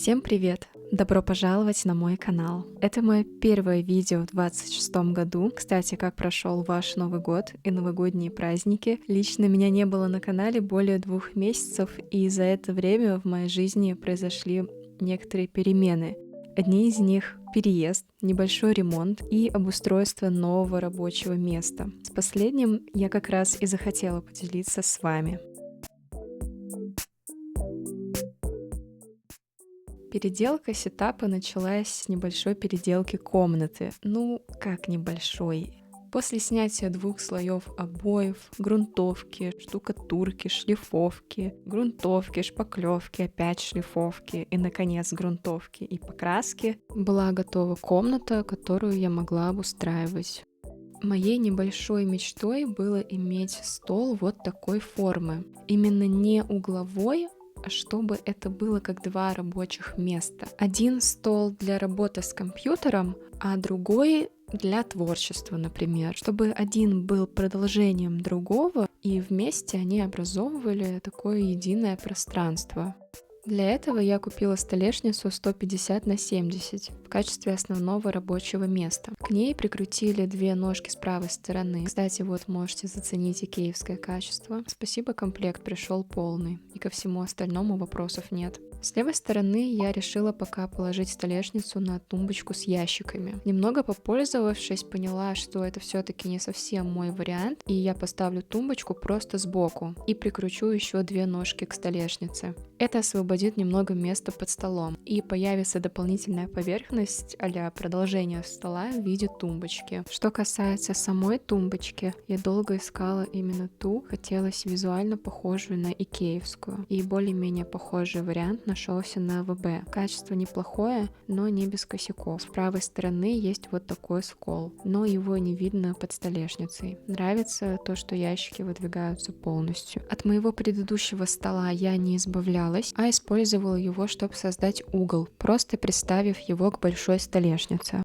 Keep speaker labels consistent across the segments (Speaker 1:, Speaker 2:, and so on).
Speaker 1: Всем привет! Добро пожаловать на мой канал. Это мое первое видео в 2026 году. Кстати, как прошел ваш Новый год и новогодние праздники? Лично меня не было на канале более 2 месяцев, и за это время в моей жизни произошли некоторые перемены. Одни из них — переезд, небольшой ремонт и обустройство нового рабочего места. С последним я как раз и захотела поделиться с вами. Переделка сетапа началась с небольшой переделки комнаты. Ну, как небольшой. После снятия 2 слоев обоев, грунтовки, штукатурки, шлифовки, грунтовки, шпаклевки, опять шлифовки и, наконец, грунтовки и покраски, была готова комната, которую я могла обустраивать. Моей небольшой мечтой было иметь стол вот такой формы. Именно не угловой, а чтобы это было как 2 рабочих места. Один стол для работы с компьютером, а другой для творчества, например. Чтобы один был продолжением другого, и вместе они образовывали такое единое пространство. Для этого я купила столешницу 150 на 70 в качестве основного рабочего места. К ней прикрутили 2 ножки с правой стороны. Кстати, вот можете заценить икеевское качество. Спасибо, комплект пришел полный, и ко всему остальному вопросов нет. С левой стороны я решила пока положить столешницу на тумбочку с ящиками. Немного попользовавшись, поняла, что это все-таки не совсем мой вариант, и я поставлю тумбочку просто сбоку и прикручу еще 2 ножки к столешнице. Это освободит немного места под столом, и появится дополнительная поверхность а-ля продолжение стола в виде тумбочки. Что касается самой тумбочки, я долго искала именно ту, хотелось визуально похожую на икеевскую, и более-менее похожий вариант нашелся на АВБ. Качество неплохое, но не без косяков. С правой стороны есть вот такой скол, но его не видно под столешницей. Нравится то, что ящики выдвигаются полностью. От моего предыдущего стола я не избавлялась, а использовала его, чтобы создать угол, просто приставив его к большой столешнице.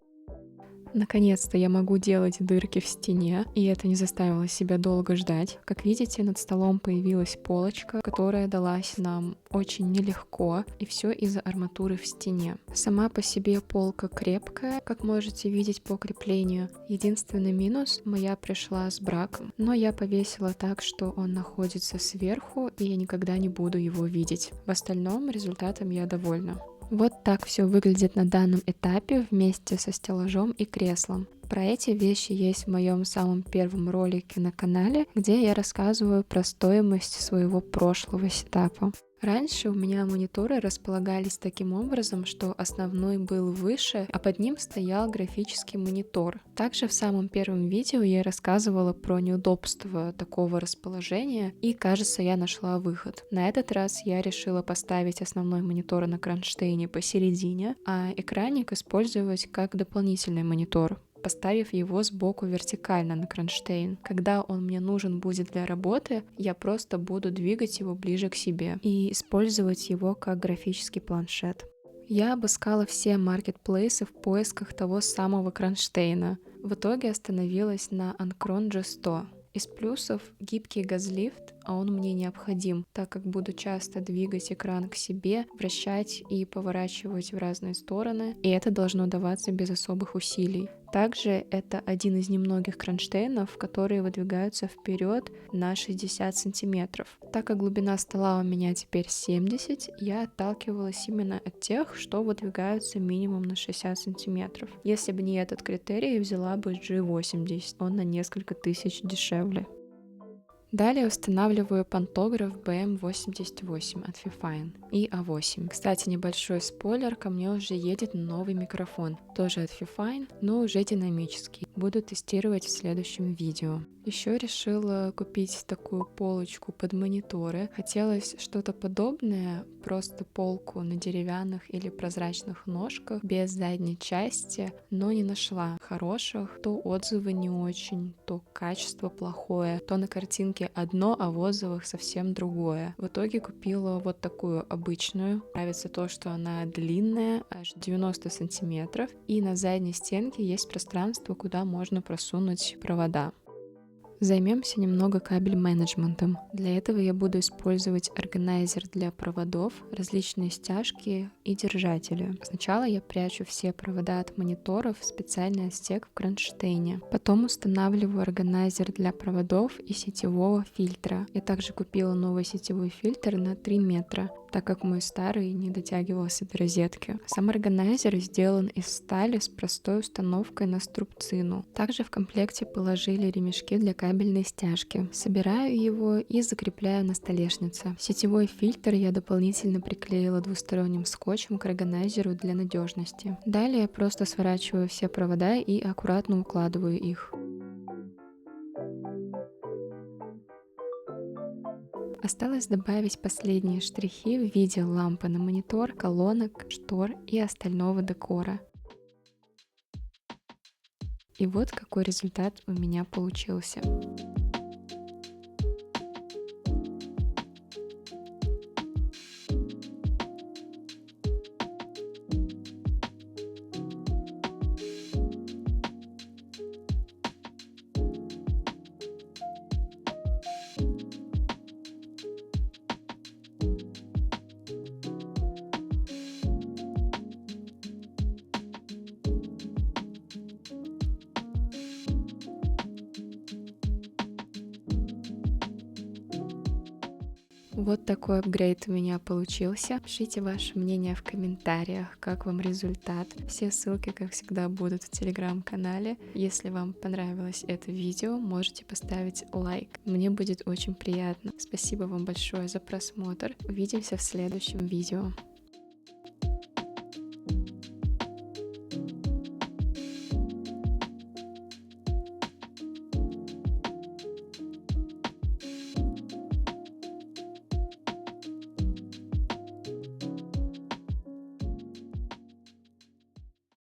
Speaker 1: Наконец-то я могу делать дырки в стене, и это не заставило себя долго ждать. Как видите, над столом появилась полочка, которая далась нам очень нелегко, и все из-за арматуры в стене. Сама по себе полка крепкая, как можете видеть по креплению. Единственный минус — моя пришла с браком, но я повесила так, что он находится сверху, и я никогда не буду его видеть. В остальном результатом я довольна. Вот так все выглядит на данном этапе вместе со стеллажом и креслом. Про эти вещи есть в моем самом первом ролике на канале, где я рассказываю про стоимость своего прошлого сетапа. Раньше у меня мониторы располагались таким образом, что основной был выше, а под ним стоял графический монитор. Также в самом первом видео я рассказывала про неудобство такого расположения, и, кажется, я нашла выход. На этот раз я решила поставить основной монитор на кронштейне посередине, а экранник использовать как дополнительный монитор, поставив его сбоку вертикально на кронштейн. Когда он мне нужен будет для работы, я просто буду двигать его ближе к себе и использовать его как графический планшет. Я обыскала все маркетплейсы в поисках того самого кронштейна. В итоге остановилась на Ancron G100. Из плюсов — гибкий газлифт, а он мне необходим, так как буду часто двигать экран к себе, вращать и поворачивать в разные стороны, и это должно даваться без особых усилий. Также это один из немногих кронштейнов, которые выдвигаются вперед на 60 сантиметров. Так как глубина стола у меня теперь 70, я отталкивалась именно от тех, что выдвигаются минимум на 60 сантиметров. Если бы не этот критерий, взяла бы G80, он на несколько тысяч дешевле. Далее устанавливаю пантограф BM88 от Fifine и A8. Кстати, небольшой спойлер, ко мне уже едет новый микрофон, тоже от Fifine, но уже динамический. Буду тестировать в следующем видео. Еще решила купить такую полочку под мониторы. Хотелось что-то подобное, просто полку на деревянных или прозрачных ножках, без задней части, но не нашла хороших. То отзывы не очень, то качество плохое, то на картинке одно, а в отзывах совсем другое. В итоге купила вот такую обычную. Нравится то, что она длинная, аж 90 сантиметров, и на задней стенке есть пространство, куда можно просунуть провода. Займемся немного кабель-менеджментом. Для этого я буду использовать органайзер для проводов, различные стяжки и держатели. Сначала я прячу все провода от мониторов в специальный отсек в кронштейне. Потом устанавливаю органайзер для проводов и сетевого фильтра. Я также купила новый сетевой фильтр на 3 метра, так как мой старый не дотягивался до розетки. Сам органайзер сделан из стали с простой установкой на струбцину. Также в комплекте положили ремешки для кабельной стяжки. Собираю его и закрепляю на столешнице. Сетевой фильтр я дополнительно приклеила двусторонним скотчем к органайзеру для надежности. Далее я просто сворачиваю все провода и аккуратно укладываю их. Осталось добавить последние штрихи в виде лампы на монитор, колонок, штор и остального декора. И вот какой результат у меня получился. Вот такой апгрейд у меня получился. Пишите ваше мнение в комментариях, как вам результат. Все ссылки, как всегда, будут в телеграм-канале. Если вам понравилось это видео, можете поставить лайк. Мне будет очень приятно. Спасибо вам большое за просмотр. Увидимся в следующем видео.